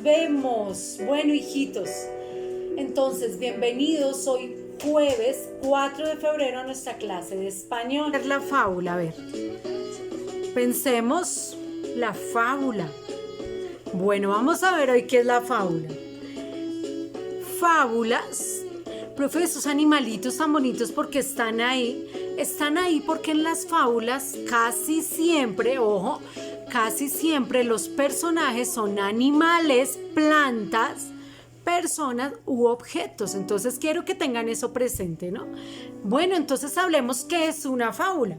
vemos. Bueno, hijitos, entonces bienvenidos hoy jueves 4 de febrero a nuestra clase de español. La fábula, a ver, pensemos la fábula. Bueno, vamos a ver hoy qué es la fábula. Fábulas, profe, esos animalitos tan bonitos, porque están ahí porque en las fábulas casi siempre, ojo, casi siempre los personajes son animales, plantas, personas u objetos. Entonces quiero que tengan eso presente, ¿no? Bueno, entonces hablemos qué es una fábula.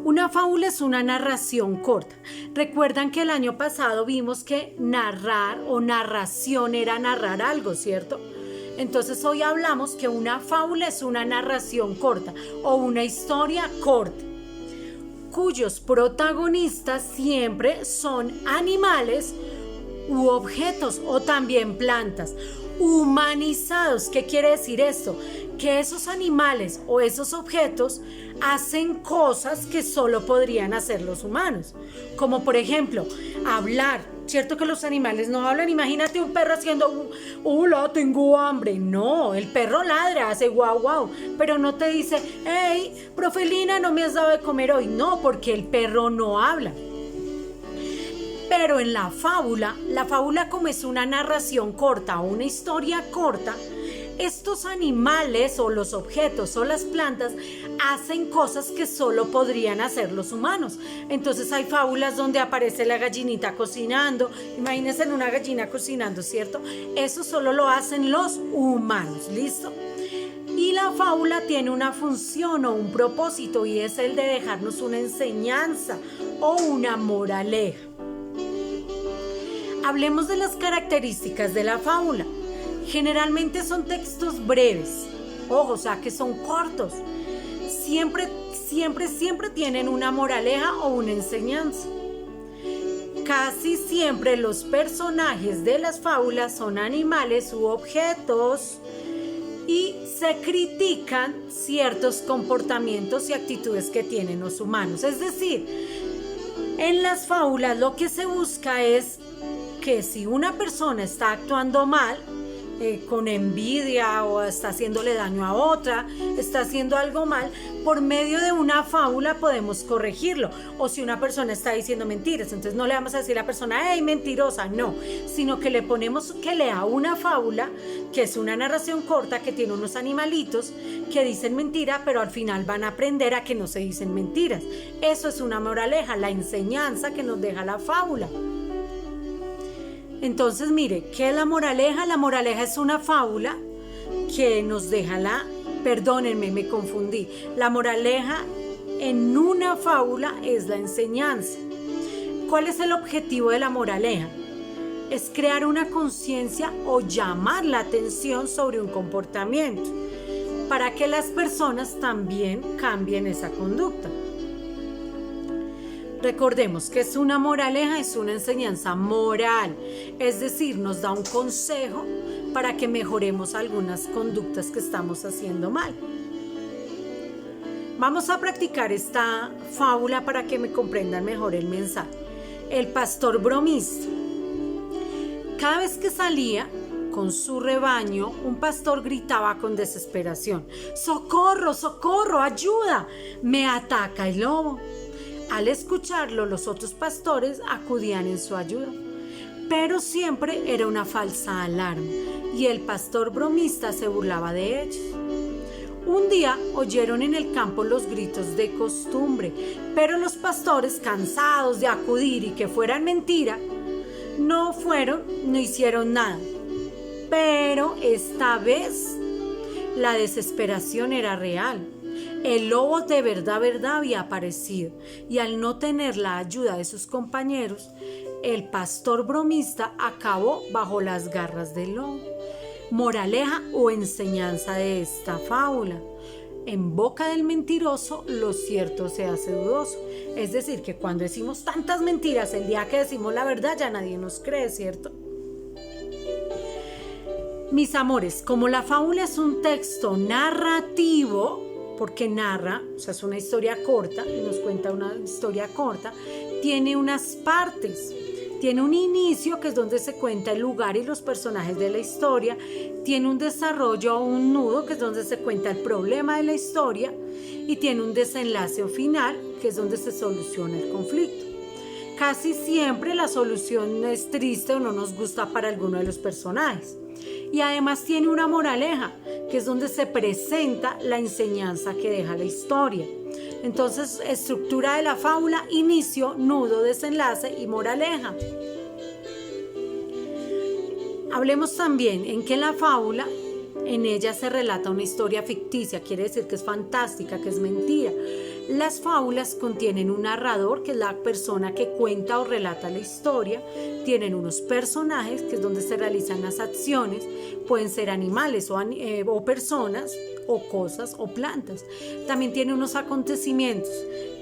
Una fábula es una narración corta. Recuerdan que el año pasado vimos que narrar o narración era narrar algo, ¿cierto? Entonces hoy hablamos que una fábula es una narración corta o una historia corta, cuyos protagonistas siempre son animales u objetos o también plantas humanizados. ¿Qué quiere decir esto? Que esos animales o esos objetos hacen cosas que solo podrían hacer los humanos, como por ejemplo hablar. ¿Cierto que los animales no hablan? Imagínate un perro haciendo hola, tengo hambre. No, el perro ladra, hace guau guau, pero no te dice hey, profelina, no me has dado de comer hoy. No, porque el perro no habla. Pero en la fábula como es una narración corta o una historia corta, estos animales o los objetos o las plantas hacen cosas que solo podrían hacer los humanos. Entonces hay fábulas donde aparece la gallinita cocinando. Imagínense en una gallina cocinando, ¿cierto? Eso solo lo hacen los humanos, ¿listo? Y la fábula tiene una función o un propósito, y es el de dejarnos una enseñanza o una moraleja. Hablemos de las características de la fábula. Generalmente son textos breves, ojo, o sea que son cortos. Siempre tienen una moraleja o una enseñanza. Casi siempre los personajes de las fábulas son animales u objetos y se critican ciertos comportamientos y actitudes que tienen los humanos. Es decir, en las fábulas lo que se busca es que si una persona está actuando mal, con envidia o está haciéndole daño a otra, está haciendo algo mal, por medio de una fábula podemos corregirlo. O si una persona está diciendo mentiras, entonces no le vamos a decir a la persona hey, mentirosa, no, sino que le ponemos que lea una fábula, que es una narración corta que tiene unos animalitos que dicen mentira, pero al final van a aprender a que no se dicen mentiras. Eso es una moraleja, la enseñanza que nos deja la fábula. Entonces, mire, ¿qué es la moraleja? La moraleja es una fábula que nos deja perdónenme, me confundí. La moraleja en una fábula es la enseñanza. ¿Cuál es el objetivo de la moraleja? Es crear una conciencia o llamar la atención sobre un comportamiento para que las personas también cambien esa conducta. Recordemos que es una moraleja, es una enseñanza moral, es decir, nos da un consejo para que mejoremos algunas conductas que estamos haciendo mal. Vamos a practicar esta fábula para que me comprendan mejor el mensaje. El pastor bromista. Cada vez que salía con su rebaño, un pastor gritaba con desesperación: ¡socorro, socorro, ayuda! ¡Me ataca el lobo! Al escucharlo, los otros pastores acudían en su ayuda, pero siempre era una falsa alarma y el pastor bromista se burlaba de ellos. Un día oyeron en el campo los gritos de costumbre, pero los pastores, cansados de acudir y que fueran mentira, no hicieron nada. Pero esta vez la desesperación era real. El lobo de verdad había aparecido, y al no tener la ayuda de sus compañeros, el pastor bromista acabó bajo las garras del lobo. Moraleja o enseñanza de esta fábula: en boca del mentiroso lo cierto se hace dudoso. Es decir, que cuando decimos tantas mentiras, el día que decimos la verdad ya nadie nos cree, ¿cierto? Mis amores, como la fábula es un texto narrativo, porque narra, o sea, es una historia corta, nos cuenta una historia corta, tiene unas partes, Tiene un inicio, que es donde se cuenta el lugar y los personajes de la historia. Tiene un desarrollo o un nudo, que es donde se cuenta el problema de la historia. Y tiene un desenlace o final, que es donde se soluciona el conflicto. Casi siempre la solución es triste o no nos gusta para alguno de los personajes. Y además tiene una moraleja, que es donde se presenta la enseñanza que deja la historia. Entonces, estructura de la fábula: inicio, nudo, desenlace y moraleja. Hablemos también en que la fábula, en ella se relata una historia ficticia, quiere decir que es fantástica, que es mentira. Las fábulas contienen un narrador, que es la persona que cuenta o relata la historia. Tienen unos personajes, que es donde se realizan las acciones. Pueden ser animales o personas, o cosas o plantas. También tiene unos acontecimientos,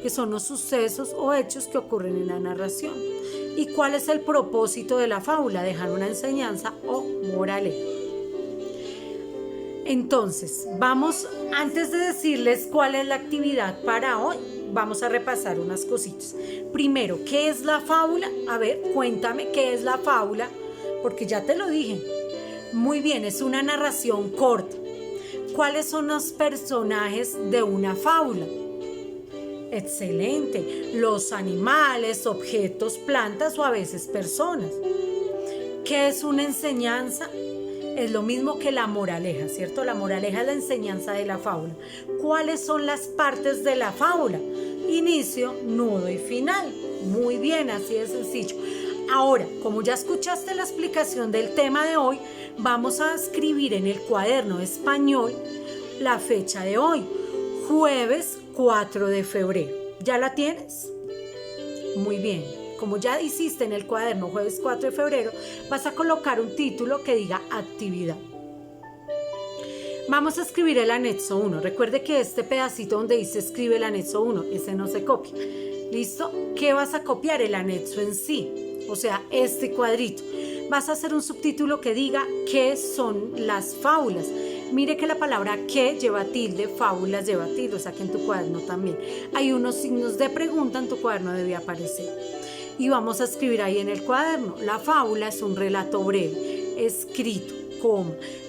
que son los sucesos o hechos que ocurren en la narración. ¿Y cuál es el propósito de la fábula? Dejar una enseñanza o moraleja. Entonces, antes de decirles cuál es la actividad para hoy, vamos a repasar unas cositas. Primero, ¿qué es la fábula? A ver, cuéntame qué es la fábula, porque ya te lo dije. Muy bien, es una narración corta. ¿Cuáles son los personajes de una fábula? Excelente. Los animales, objetos, plantas o a veces personas. ¿Qué es una enseñanza? Es lo mismo que la moraleja, ¿cierto? La moraleja es la enseñanza de la fábula. ¿Cuáles son las partes de la fábula? Inicio, nudo y final. Muy bien, así de sencillo. Ahora, como ya escuchaste la explicación del tema de hoy, vamos a escribir en el cuaderno de español la fecha de hoy, jueves 4 de febrero. ¿Ya la tienes? Muy bien. Como ya hiciste en el cuaderno jueves 4 de febrero, vas a colocar un título que diga actividad. Vamos a escribir el anexo 1. Recuerde que este pedacito donde dice escribe el anexo 1, ese no se copia. ¿Listo? ¿Qué vas a copiar? El anexo en sí, o sea, este cuadrito. Vas a hacer un subtítulo que diga ¿qué son las fábulas? Mire que la palabra ¿qué? Lleva tilde, fábulas lleva tilde, o sea que en tu cuaderno también. Hay unos signos de pregunta, en tu cuaderno debe aparecer. Y vamos a escribir ahí en el cuaderno: la fábula es un relato breve, escrito,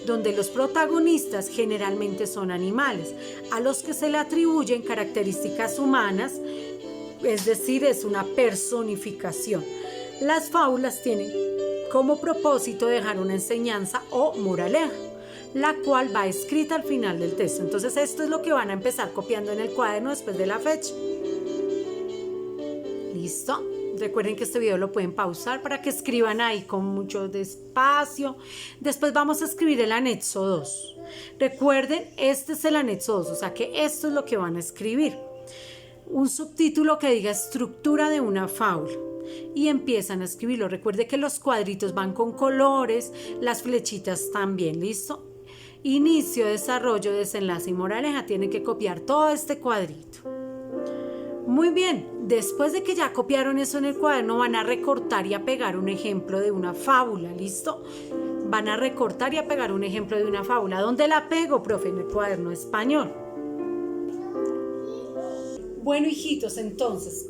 donde los protagonistas generalmente son animales, a los que se le atribuyen características humanas, es decir, es una personificación. Las fábulas tienen como propósito dejar una enseñanza o moraleja, la cual va escrita al final del texto. Entonces esto es lo que van a empezar copiando en el cuaderno después de la fecha. ¿Listo? Recuerden que este video lo pueden pausar para que escriban ahí con mucho despacio. Después vamos a escribir el anexo 2. Recuerden, este es el anexo 2, o sea que esto es lo que van a escribir. Un subtítulo que diga estructura de una fábula. Y empiezan a escribirlo. Recuerde que los cuadritos van con colores, las flechitas también, ¿listo? Inicio, desarrollo, desenlace y moraleja. Tienen que copiar todo este cuadrito. Muy bien, después de que ya copiaron eso en el cuaderno, van a recortar y a pegar un ejemplo de una fábula, ¿listo? Van a recortar y a pegar un ejemplo de una fábula. ¿Dónde la pego, profe? En el cuaderno de español. Bueno, hijitos, entonces,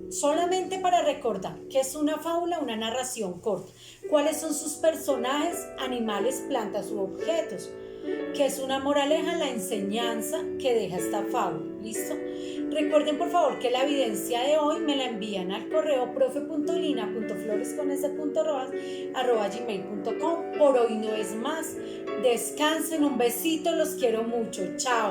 solamente para recordar que es una fábula, una narración corta. ¿Cuáles son sus personajes, animales, plantas u objetos? Que es una moraleja, la enseñanza que deja esta fábula. ¿Listo? Recuerden por favor que la evidencia de hoy me la envían al correo profe.lina.flores@gmail.com. Por hoy no es más. Descansen, un besito, los quiero mucho. Chao.